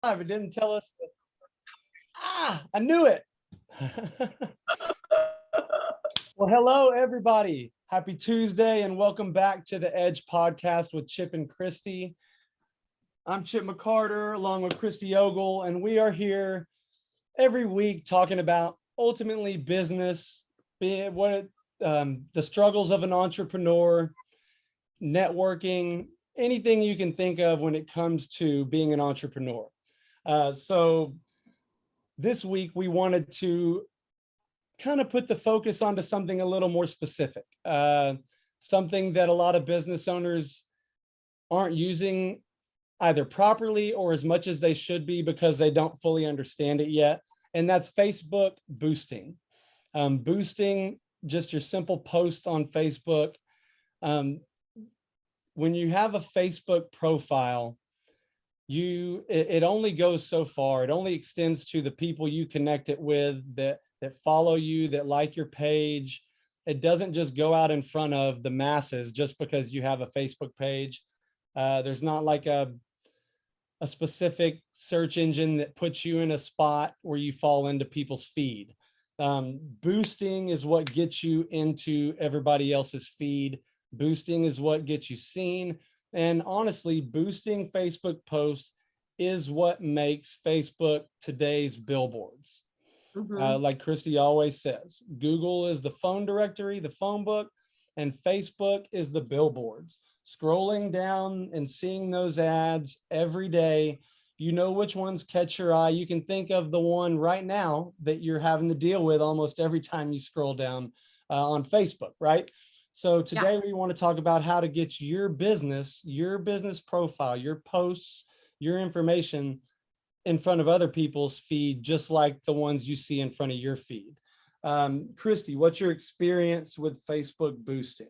It didn't tell us. I knew it. Well, hello, everybody. Happy Tuesday and welcome back to the Edge podcast with Chip and Christy. I'm Chip McCarter along with Christy Ogle, and we are here every week talking about ultimately business, the struggles of an entrepreneur, networking, anything you can think of when it comes to being an entrepreneur. So this week we wanted to kind of put the focus onto something a little more specific, something that a lot of business owners aren't using either properly or as much as they should be because they don't fully understand it yet. And that's Facebook boosting. Boosting just your simple post on Facebook. When you have a Facebook profile, it only goes so far. It only extends to the people you connect it with, that follow you, that like your page. It doesn't just go out in front of the masses just because you have a Facebook page. There's not like a specific search engine that puts you in a spot where you fall into people's feed. Boosting is what gets you into everybody else's feed. Boosting is what gets you seen. And honestly, boosting Facebook posts is what makes Facebook today's billboards. Like Christy always says, Google is the phone directory, the phone book, and Facebook is the billboards. Scrolling down and seeing those ads every day, you know which ones catch your eye. You can think of the one right now that you're having to deal with almost every time you scroll down on Facebook, right? So today we want to talk about how to get your business profile, your posts, your information in front of other people's feed, just like the ones you see in front of your feed. Christy, what's your experience with Facebook boosting?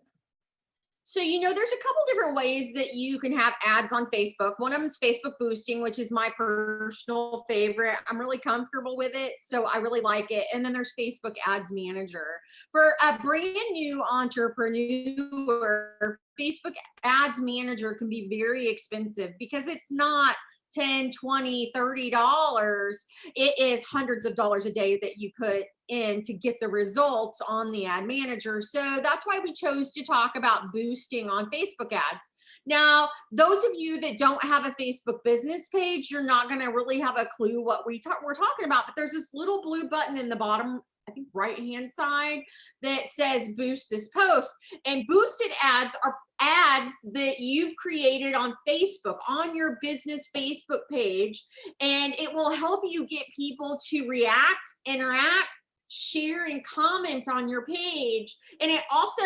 So, there's a couple different ways that you can have ads on Facebook. One of them is Facebook boosting, which is my personal favorite. I'm really comfortable with it, so I really like it. And then there's Facebook Ads Manager. For a brand new entrepreneur, Facebook Ads Manager can be very expensive because it's not $10, $20, $30. It is hundreds of dollars a day that you put in to get the results on the ad manager. So that's why we chose to talk about boosting on Facebook ads. Now, those of you that don't have a Facebook business page, you're not going to really have a clue what we're talking about, but there's this little blue button in the bottom, I think right-hand side, that says boost this post. And boosted ads are ads that you've created on Facebook, on your business Facebook page, and it will help you get people to react, interact, share, and comment on your page. And it also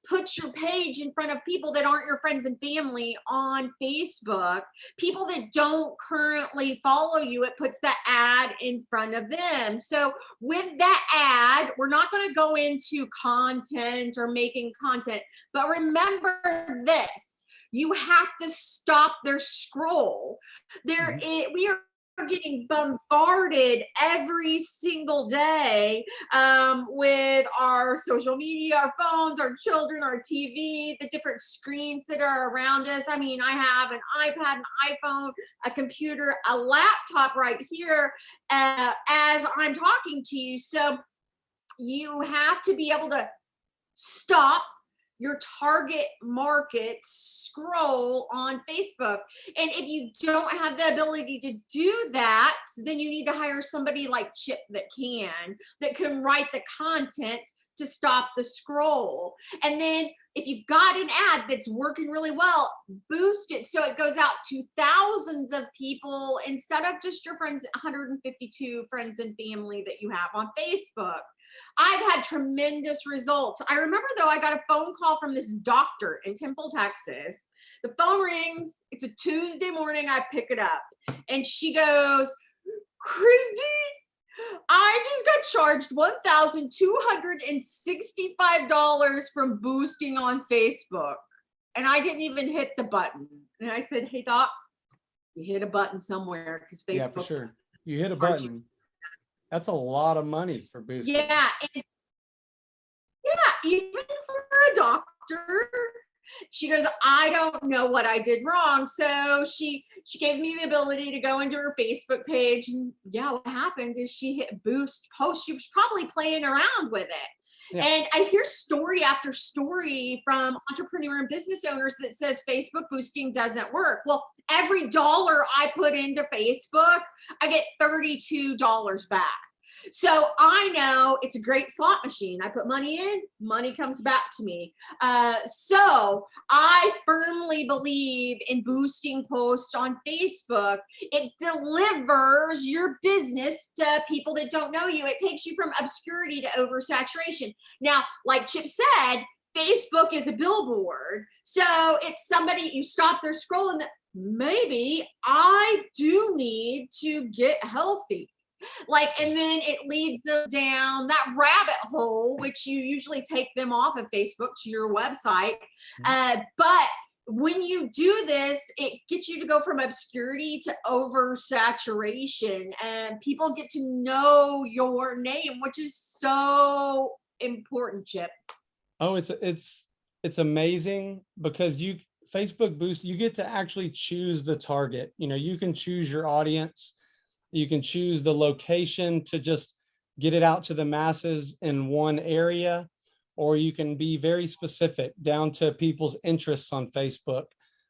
puts your page in front of people that aren't your friends and family on Facebook, people that don't currently follow you. It puts that ad in front of them. So with that ad, we're not going to go into content or making content, but remember this: you have to stop their scroll. We are getting bombarded every single day with our social media, our phones, our children, our TV, the different screens that are around us. I mean, I have an iPad, an iPhone, a computer, a laptop right here as I'm talking to you. So you have to be able to stop your target market scroll on Facebook. And if you don't have the ability to do that, then you need to hire somebody like Chip that can write the content to stop the scroll. And then if you've got an ad that's working really well, boost it so it goes out to thousands of people instead of just your friends, 152 friends and family that you have on Facebook. I've had tremendous results. I remember, though, I got a phone call from this doctor in Temple, Texas. The phone rings. It's a Tuesday morning. I pick it up. And she goes, "Christy, I just got charged $1,265 from boosting on Facebook. And I didn't even hit the button." And I said, "Hey, doc, you hit a button somewhere because Facebook." Yeah, for sure. You hit a button. That's a lot of money for boosting. Yeah. Even for a doctor, She goes, I don't know what I did wrong. So she gave me the ability to go into her Facebook page. And yeah, what happened is she hit boost post. She was probably playing around with it. Yeah. And I hear story after story from entrepreneur and business owners that says Facebook boosting doesn't work. Well, every dollar I put into Facebook, I get $32 back. So I know it's a great slot machine. I put money in, money comes back to me. So I firmly believe in boosting posts on Facebook. It delivers your business to people that don't know you. It takes you from obscurity to oversaturation. Now, like Chip said, Facebook is a billboard. So it's somebody, you stop their scrolling, that maybe I do need to get healthy. And then it leads them down that rabbit hole, which you usually take them off of Facebook to your website. But when you do this, it gets you to go from obscurity to oversaturation, and people get to know your name, which is so important, Chip. Oh, it's amazing because Facebook boost, you get to actually choose the target. You can choose your audience. You can choose the location to just get it out to the masses in one area, or you can be very specific down to people's interests on Facebook,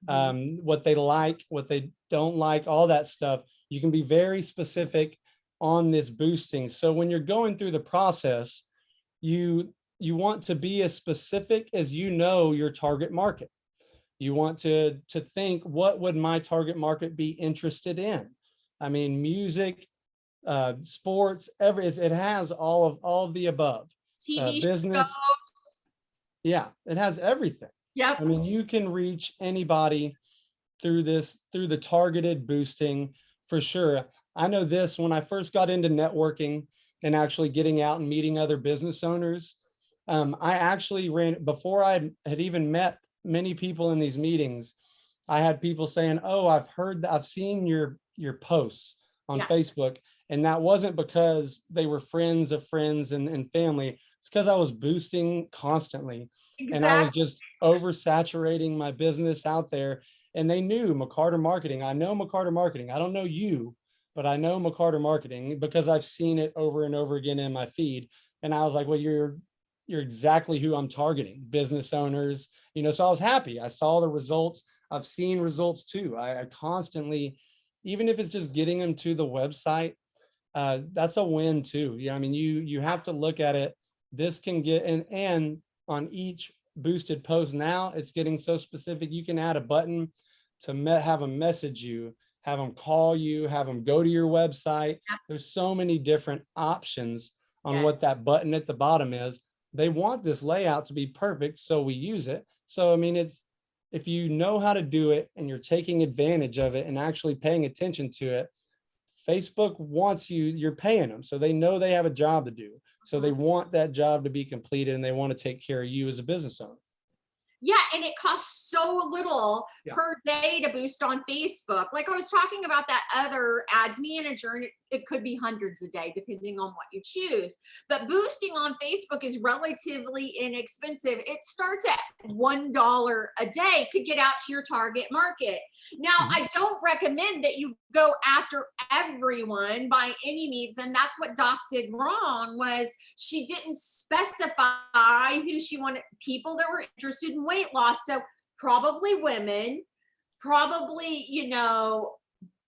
what they like, what they don't like, all that stuff. You can be very specific on this boosting. So when you're going through the process, you want to be as specific as your target market. You want to think, what would my target market be interested in? I mean, music, sports, it has all of the above. TV Business. shows. Yeah, it has everything. Yep. I mean, you can reach anybody through the targeted boosting for sure. I know this when I first got into networking and actually getting out and meeting other business owners. I actually before I had even met many people in these meetings, I had people saying, "Oh, I've seen your posts on Facebook." And that wasn't because they were friends of friends and family. It's because I was boosting constantly. Exactly. And I was just oversaturating my business out there. And they knew McCarter Marketing. I know McCarter Marketing. I don't know you, but I know McCarter Marketing because I've seen it over and over again in my feed. And I was like, well, you're exactly who I'm targeting, business owners, so I was happy. I saw the results. I've seen results too. I constantly, even if it's just getting them to the website, that's a win too. I mean, you have to look at it. This can get, and on each boosted post now, it's getting so specific. You can add a button to have them message you, have them call you, have them go to your website. There's so many different options on what that button at the bottom is. They want this layout to be perfect, so we use it. So, I mean, if you know how to do it and you're taking advantage of it and actually paying attention to it, Facebook wants you're paying them. So they know they have a job to do. So they want that job to be completed and they want to take care of you as a business owner. Yeah, and it costs so little per day to boost on Facebook. Like I was talking about that other ads manager, and it could be hundreds a day depending on what you choose. But boosting on Facebook is relatively inexpensive. It starts at $1 a day to get out to your target market. Now, I don't recommend that you go after everyone by any means, and that's what Doc did wrong. Was she didn't specify who she wanted, people that were interested in weight loss. So probably women, probably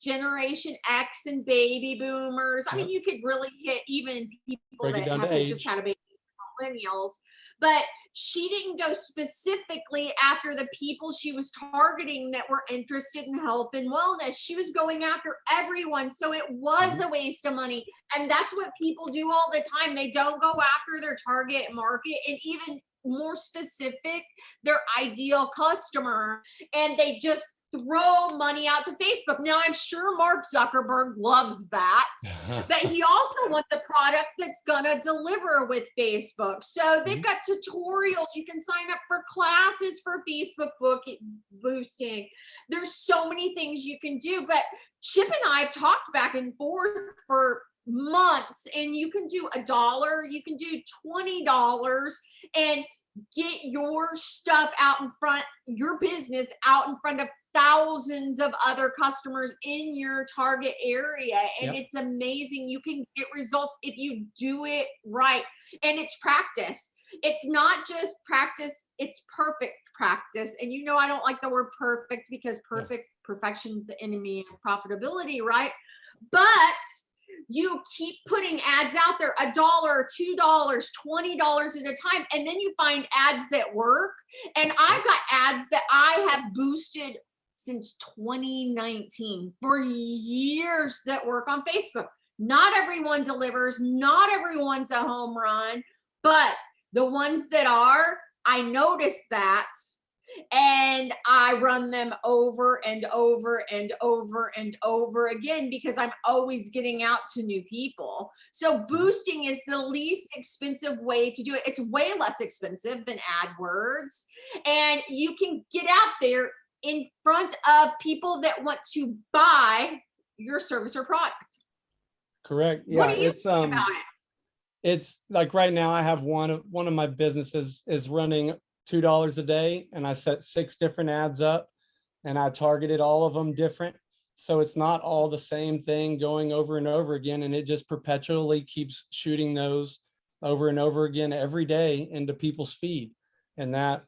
Generation X and baby boomers. I mean, you could really hit even people that have just had a baby, millennials. But she didn't go specifically after the people she was targeting that were interested in health and wellness. She was going after everyone. So it was a waste of money. And that's what people do all the time. They don't go after their target market, and even more specific, their ideal customer, and they just throw money out to Facebook. Now, I'm sure Mark Zuckerberg loves that, but he also wants a product that's gonna deliver with Facebook. So they've got tutorials. You can sign up for classes for Facebook boosting. There's so many things you can do, but Chip and I have talked back and forth for months, and you can do $1, you can do $20, and get your stuff out in front, your business out in front of thousands of other customers in your target area. And Yep. it's amazing. You can get results if you do it right. And it's practice. It's not just practice, it's perfect practice. And you know, I don't like the word perfect because Yeah. perfection's the enemy of profitability, right? But you keep putting ads out there, $1, $2, $20 at a time, and then you find ads that work. And I've got ads that I have boosted since 2019 for years that work on Facebook. Not everyone delivers, not everyone's a home run, but the ones that are, I noticed that, and I run them over and over and over and over again because I'm always getting out to new people. So boosting is the least expensive way to do it. It's way less expensive than AdWords, and you can get out there in front of people that want to buy your service or product. Correct. What Yeah, do you think about it? it's like right now I have one of my businesses is running $2 a day, and I set 6 different ads up and I targeted all of them different. So it's not all the same thing going over and over again. And it just perpetually keeps shooting those over and over again every day into people's feed. And that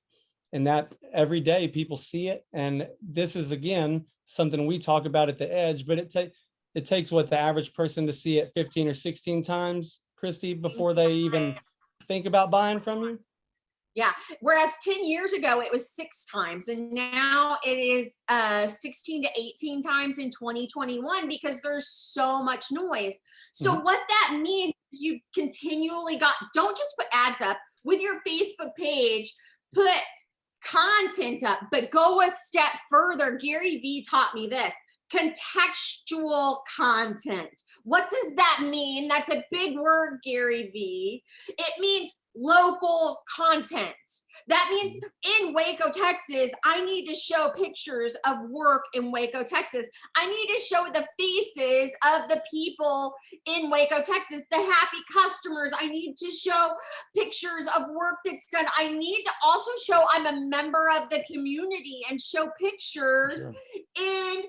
every day people see it. And this is again something we talk about at the edge, but it takes what the average person to see it 15 or 16 times, Christy, before they even think about buying from you. Yeah. Whereas 10 years ago, it was 6 times. And now it is 16 to 18 times in 2021 because there's so much noise. So what that means is you continually don't just put ads up with your Facebook page, put content up, but go a step further. Gary Vee taught me this. Contextual content. What does that mean? That's a big word, Gary Vee. It means local content. That means in Waco, Texas, I need to show pictures of work in Waco, Texas. I need to show the faces of the people in Waco, Texas, the happy customers. I need to show pictures of work that's done. I need to also show I'm a member of the community and show pictures in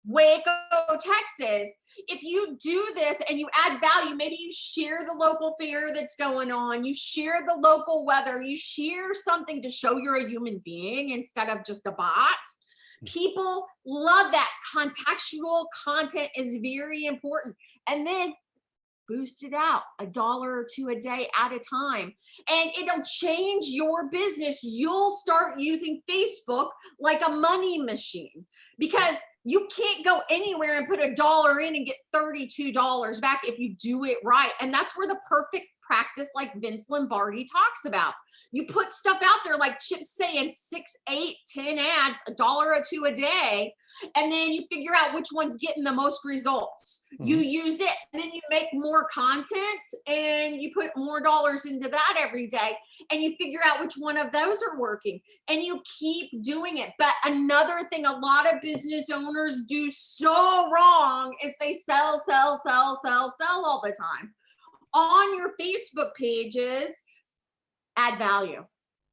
Waco, Texas. If you do this and you add value, maybe you share the local fair that's going on, you share the local weather, you share something to show you're a human being instead of just a bot. People love that. Contextual content is very important. And then boost it out $1 or $2 a day at a time, and it'll change your business. You'll start using Facebook like a money machine because you can't go anywhere and put $1 in and get $32 back if you do it right. And that's where the perfect practice, like Vince Lombardi talks about. You put stuff out there like Chip's saying, 6, 8, 10 ads, $1 or $2 a day, and then you figure out which one's getting the most results. You use it, and then you make more content and you put more dollars into that every day, and you figure out which one of those are working, and you keep doing it. But another thing a lot of business owners do so wrong is they sell all the time. On your Facebook pages, add value.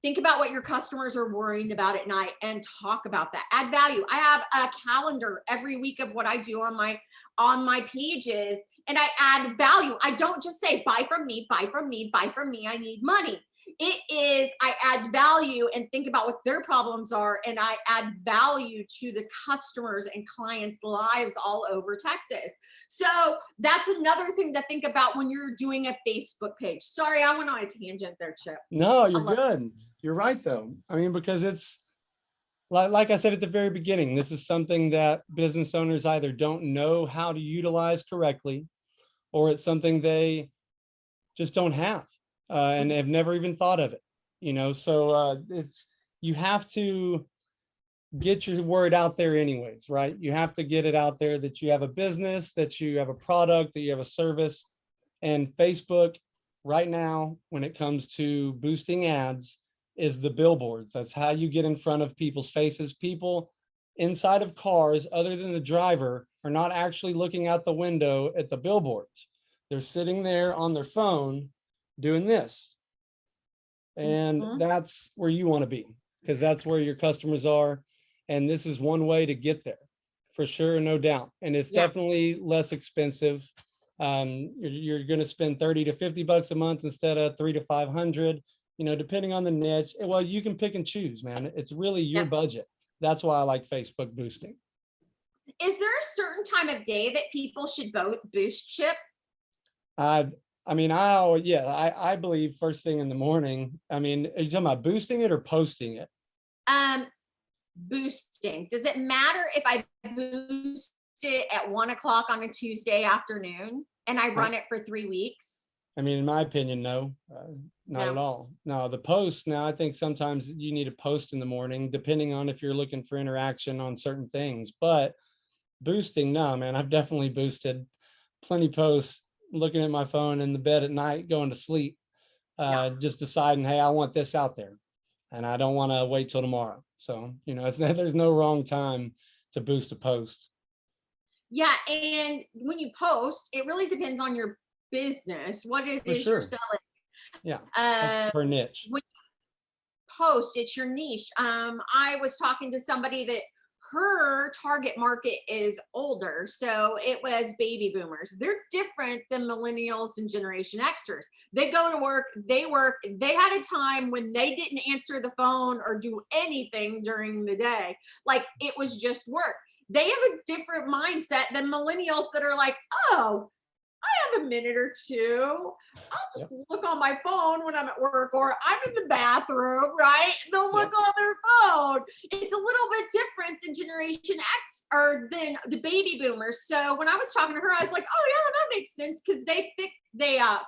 Think about what your customers are worried about at night and talk about that. Add value. I have a calendar every week of what I do on my pages, and I add value. I don't just say buy from me, buy from me, buy from me, I need money. It is, I add value and think about what their problems are, and I add value to the customers and clients' lives all over Texas. So that's another thing to think about when you're doing a Facebook page. Sorry, I went on a tangent there, Chip. No, you're good. You're right, though. I mean, because it's like I said at the very beginning, this is something that business owners either don't know how to utilize correctly, or it's something they just don't have and have never even thought of it. So you have to get your word out there anyways, right? You have to get it out there that you have a business, that you have a product, that you have a service. And Facebook right now, when it comes to boosting ads, is the billboards. That's how you get in front of people's faces. People inside of cars, other than the driver, are not actually looking out the window at the billboards. They're sitting there on their phone doing this. And Mhm. that's where you want to be, because that's where your customers are. And this is one way to get there for sure, no doubt. And it's Yeah. definitely less expensive. You're going to spend 30 to 50 bucks a month instead of 3 to 500, depending on the niche. Well, you can pick and choose, man. It's really your Yep. budget. That's why I like Facebook boosting. Is there a certain time of day that people should boost, Chip? I I mean, I believe first thing in the morning. I mean, are you talking about boosting it or posting it? Um, Boosting. Does it matter if I boost it at 1 o'clock on a Tuesday afternoon and I I, run it for 3 weeks? I mean, in my opinion, no, not at No. all. No, the post now, I think sometimes you need to post in the morning, depending on if you're looking for interaction on certain things. But boosting, no, man, I've definitely boosted plenty posts, looking at my phone in the bed at night, going to sleep, Yeah. just deciding, hey, I want this out there and I don't want to wait till tomorrow. So, there's no wrong time to boost a post. Yeah. And when you post, it really depends on your business, what it For is you're sure. selling. Yeah. That's Um, per niche. when post, it's your niche. I was talking to somebody that her target market is older, so it was baby boomers. They're different than millennials and Generation Xers. They go to work, they work. They had a time when they didn't answer the phone or do anything during the day, like it was just work. They have a different mindset than millennials that are like, oh, have a minute or two. I'll Yep. just look on my phone when I'm at work or I'm in the bathroom, right? They'll look Yep. on their phone. It's a little bit different than Generation X or than the baby boomers. So when I was talking to her, I was like, oh yeah, that makes sense because they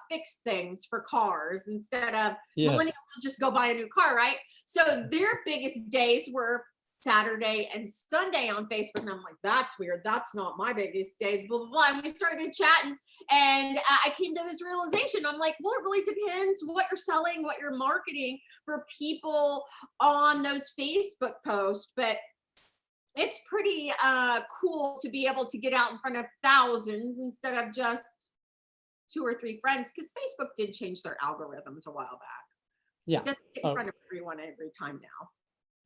fix things for cars instead of millennials Yes. will just go buy a new car, right? So their biggest days were Saturday and Sunday on Facebook. And I'm like, that's weird. That's not my biggest days, blah, blah, blah. And we started chatting and I came to this realization. I'm like, well, it really depends what you're selling, what you're marketing for people on those Facebook posts. But it's pretty cool to be able to get out in front of thousands instead of just 2 or 3 friends, because Facebook did change their algorithms a while back. Yeah. It doesn't get in front of everyone every time now.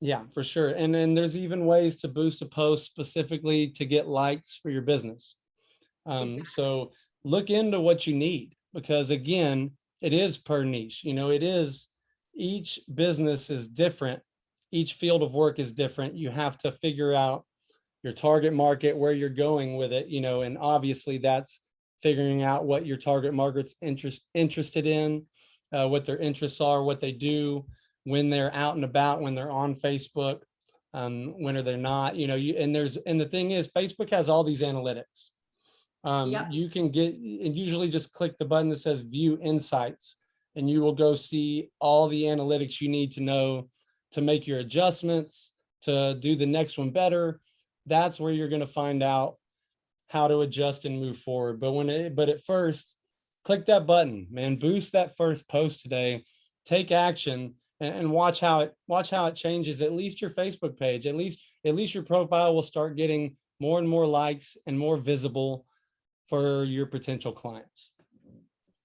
Yeah, for sure. And then there's even ways to boost a post specifically to get likes for your business. Exactly. So look into what you need, because again, it is per niche. Each business is different. Each field of work is different. You have to figure out your target market, where you're going with it, and obviously that's figuring out what your target market's interested in, what their interests are, what they do when they're out and about, when they're on Facebook, when are they not, and the thing is, Facebook has all these analytics. Yep. You can get, and usually just click the button that says view insights, and you will go see all the analytics you need to know to make your adjustments, to do the next one better. That's where you're going to find out how to adjust and move forward. But at first, click that button, man, boost that first post today, take action, and watch how it changes at least your Facebook page. At least your profile will start getting more and more likes and more visible for your potential clients.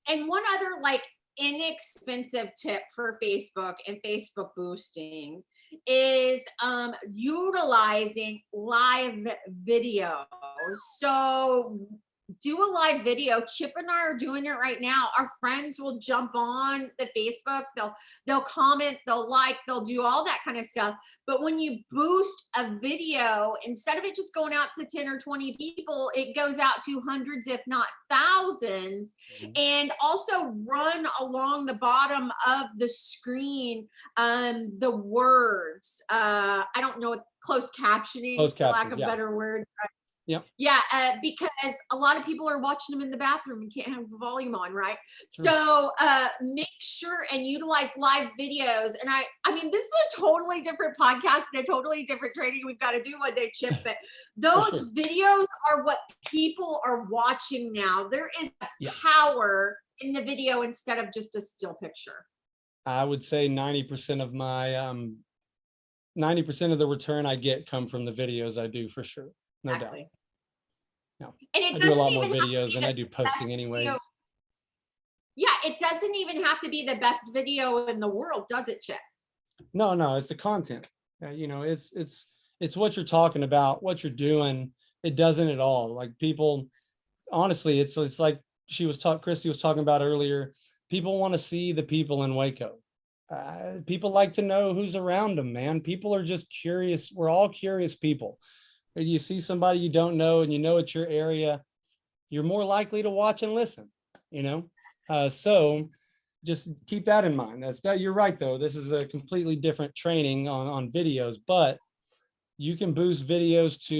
And one other like inexpensive tip for Facebook and Facebook boosting is utilizing live videos. So do a live video. Chip and I are doing it right now. Our friends will jump on the Facebook, they'll comment, they'll like, they'll do all that kind of stuff. But when you boost a video, instead of it just going out to 10 or 20 people, it goes out to hundreds, if not thousands. And also run along the bottom of the screen the words. I don't know, closed captioning, Closed for lack captions, of a yeah. better word. Yep. Yeah, because a lot of people are watching them in the bathroom and can't have the volume on, right? Sure. So make sure and utilize live videos. And I mean, this is a totally different podcast and a totally different training we've got to do one day, Chip. But those sure. videos are what people are watching now. There is power in the video instead of just a still picture. I would say 90% of my 90% of the return I get come from the videos I do, for sure. No doubt. No. And it I do a lot doesn't more even have to videos be than the I do best posting video. anyways. Yeah, it doesn't even have to be the best video in the world, does it, Chip? No, it's the content. It's what you're talking about, what you're doing. It doesn't at all. Like people, honestly, it's like Christy was talking about earlier. People want to see the people in Waco. People like to know who's around them, man. People are just curious. We're all curious people. If you see somebody you don't know and you know it's your area, you're more likely to watch and listen, you know? So just keep that in mind. You're right though. This is a completely different training on videos, but you can boost videos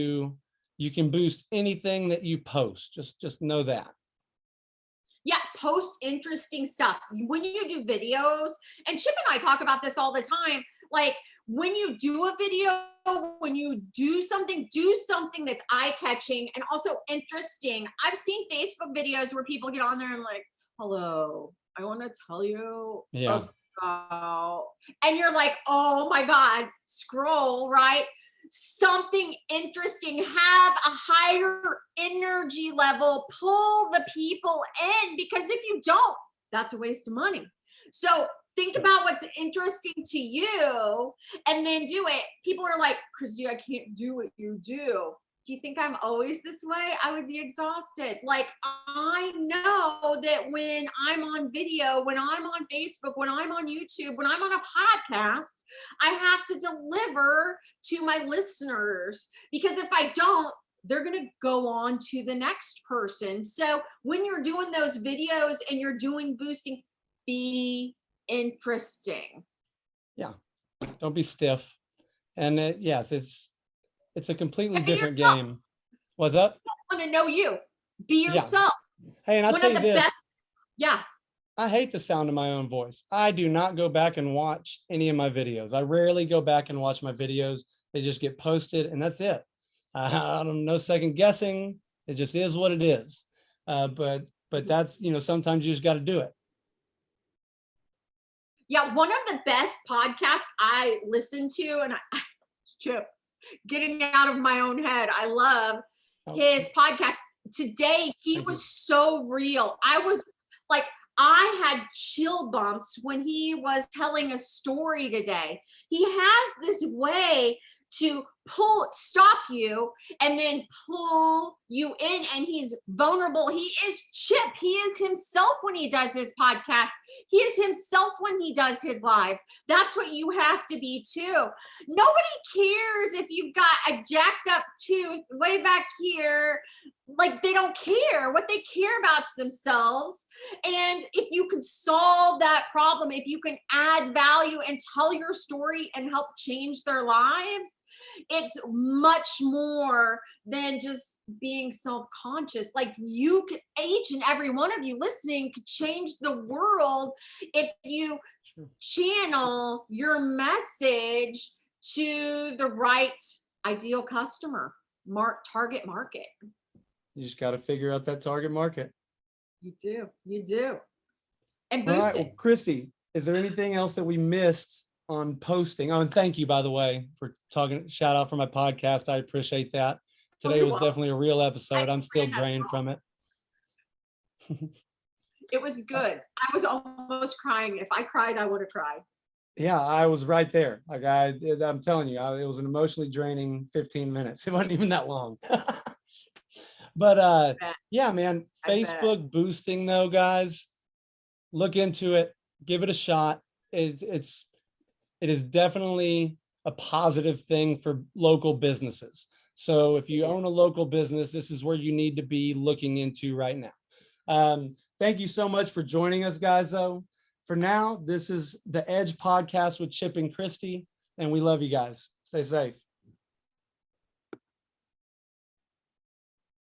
you can boost anything that you post. Just know that. Yeah, post interesting stuff. When you do videos, and Chip and I talk about this all the time, like when you do a video, when you do something that's eye-catching and also interesting. I've seen Facebook videos where people get on there and like, hello, I want to tell you Yeah. about, and you're like, oh my God, scroll, right? Something interesting, have a higher energy level, pull the people in, because if you don't, that's a waste of money. So think about what's interesting to you and then do it. People are like, Christy, I can't do what you do. Do you think I'm always this way? I would be exhausted. Like, I know that when I'm on video, when I'm on Facebook, when I'm on YouTube, when I'm on a podcast, I have to deliver to my listeners, because if I don't, they're going to go on to the next person. So when you're doing those videos and you're doing boosting, be interesting. Yeah. Don't be stiff. And yes, it's a completely And be different yourself. game. What's up? I want to know you. Be Yeah. yourself. Hey, and I'll One tell of you the this. best. Yeah. I hate the sound of my own voice. I do not go back and watch any of my videos. I rarely go back and watch my videos. They just get posted and that's it. I don't know, second guessing. It just is what it is. But that's, sometimes you just got to do it. Yeah, one of the best podcasts I listen to, and Chips, getting out of my own head. I love his podcast. Today, he was so real. I was like, I had chill bumps when he was telling a story today. He has this way to stop you and then pull you in, and he's vulnerable. He is Chip. He is himself when he does his podcast. He is himself when he does his lives. That's what you have to be too. Nobody cares if you've got a jacked up tooth way back here. Like, they don't care. What they care about is themselves. And if you can solve that problem, if you can add value and tell your story and help change their lives, it's much more than just being self-conscious. Like, you could, each and every one of you listening could change the world if you channel your message to the right ideal customer, target market. You just got to figure out that target market. You do. And All boost right. it. Well, Christy, is there anything else that we missed on posting? Oh, and thank you, by the way, for talking. Shout out for my podcast. I appreciate that. Today was definitely a real episode. I'm still drained from it. It was good. I was almost crying. If I cried, I would have cried. Yeah, I was right there. Like I'm telling you, it was an emotionally draining 15 minutes. It wasn't even that long. But yeah, man, Facebook boosting though, guys, look into it, give it a shot. It is definitely a positive thing for local businesses. So if you own a local business, this is where you need to be looking into right now. Thank you so much for joining us, guys, though. For now, this is the Edge Podcast with Chip and Christy, and we love you guys. Stay safe.